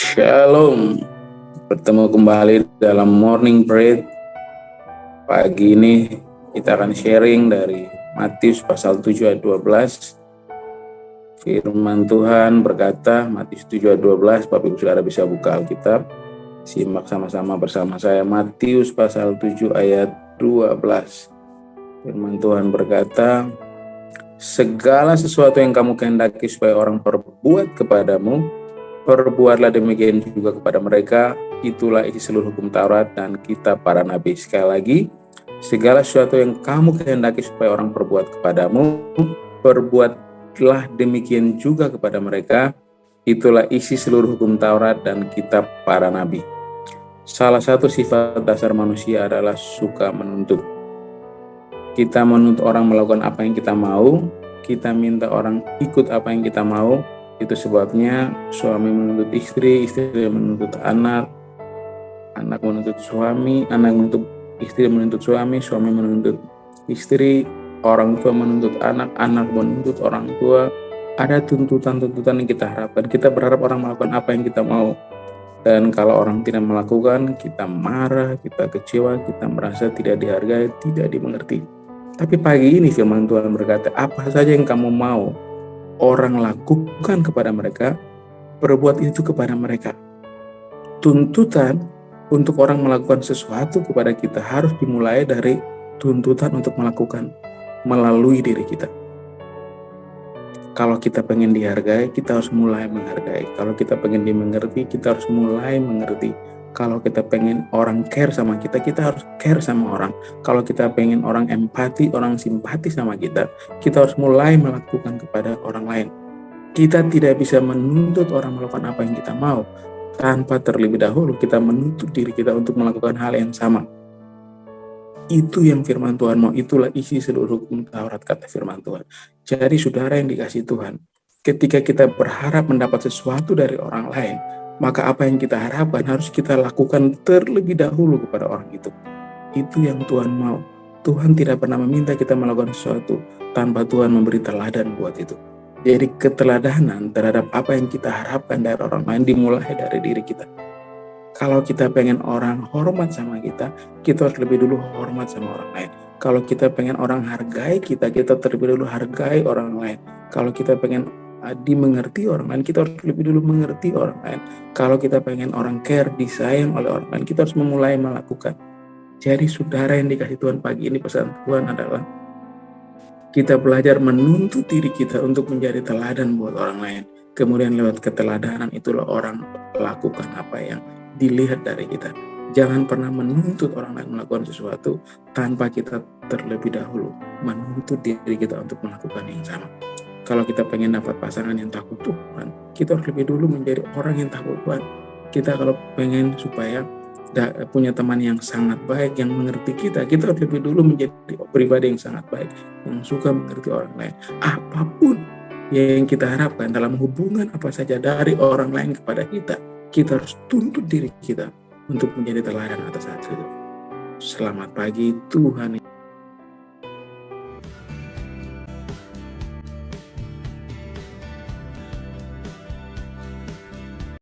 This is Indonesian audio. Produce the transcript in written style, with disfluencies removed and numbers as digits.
Shalom, bertemu kembali dalam Morning Bread. Pagi ini kita akan sharing dari Matius pasal 7 ayat 12. Firman Tuhan berkata, Matius 7 ayat 12, Bapak Ibu Saudara bisa buka Alkitab. Simak sama-sama bersama saya Matius pasal 7 ayat 12. Firman Tuhan berkata, segala sesuatu yang kamu kehendaki supaya orang perbuat kepadamu, perbuatlah demikian juga kepada mereka. Itulah isi seluruh hukum Taurat dan kitab para nabi. Sekali lagi, segala sesuatu yang kamu kehendaki supaya orang perbuat kepadamu, perbuatlah demikian juga kepada mereka. Itulah isi seluruh hukum Taurat dan kitab para nabi. Salah satu sifat dasar manusia adalah suka menuntut. Kita menuntut orang melakukan apa yang kita mau, kita minta orang ikut apa yang kita mau. Itu sebabnya suami menuntut istri, istri menuntut anak, anak menuntut suami, anak menuntut istri menuntut suami, suami menuntut istri, orang tua menuntut anak, anak menuntut orang tua. Ada tuntutan-tuntutan yang kita harapkan. Kita berharap orang melakukan apa yang kita mau. Dan kalau orang tidak melakukan, kita marah, kita kecewa, kita merasa tidak dihargai, tidak dimengerti. Tapi pagi ini firman Tuhan berkata, apa saja yang kamu mau orang lakukan kepada mereka, perbuat itu kepada mereka. Tuntutan untuk orang melakukan sesuatu kepada kita harus dimulai dari tuntutan untuk melakukan melalui diri kita. Kalau kita pengen dihargai, kita harus mulai menghargai. Kalau kita pengen dimengerti, kita harus mulai mengerti. Kalau kita pengen orang care sama kita, kita harus care sama orang. Kalau kita pengen orang empati, orang simpati sama kita harus mulai melakukan kepada orang lain. Kita tidak bisa menuntut orang melakukan apa yang kita mau tanpa terlebih dahulu kita menuntut diri kita untuk melakukan hal yang sama. Itu yang firman Tuhan mau, itulah isi seluruh hukum Taurat, kata firman Tuhan. Jadi saudara yang dikasihi Tuhan, ketika kita berharap mendapat sesuatu dari orang lain, maka apa yang kita harapkan harus kita lakukan terlebih dahulu kepada orang itu. Itu yang Tuhan mau. Tuhan tidak pernah meminta kita melakukan sesuatu tanpa Tuhan memberi teladan buat itu. Jadi keteladanan terhadap apa yang kita harapkan dari orang lain dimulai dari diri kita. Kalau kita pengen orang hormat sama kita harus lebih dulu hormat sama orang lain. Kalau kita pengen orang hargai kita terlebih dulu hargai orang lain. Kalau kita pengen dimengerti orang lain, kita harus lebih dulu mengerti orang lain. Kalau kita pengen orang care, disayang oleh orang lain, kita harus memulai melakukan. Jadi saudara yang dikasih Tuhan, pagi ini pesan Tuhan adalah kita belajar menuntut diri kita untuk menjadi teladan buat orang lain. Kemudian lewat keteladanan itulah orang lakukan apa yang dilihat dari kita. Jangan pernah menuntut orang lain melakukan sesuatu tanpa kita terlebih dahulu menuntut diri kita untuk melakukan yang sama. Kalau kita pengen dapat pasangan yang takut Tuhan, kita harus lebih dulu menjadi orang yang takut Tuhan. Kita kalau pengen supaya punya teman yang sangat baik, yang mengerti kita harus lebih dulu menjadi pribadi yang sangat baik, yang suka mengerti orang lain. Apapun yang kita harapkan dalam hubungan apa saja dari orang lain kepada kita harus tuntut diri kita untuk menjadi teladan atas hal itu. Selamat pagi, Tuhan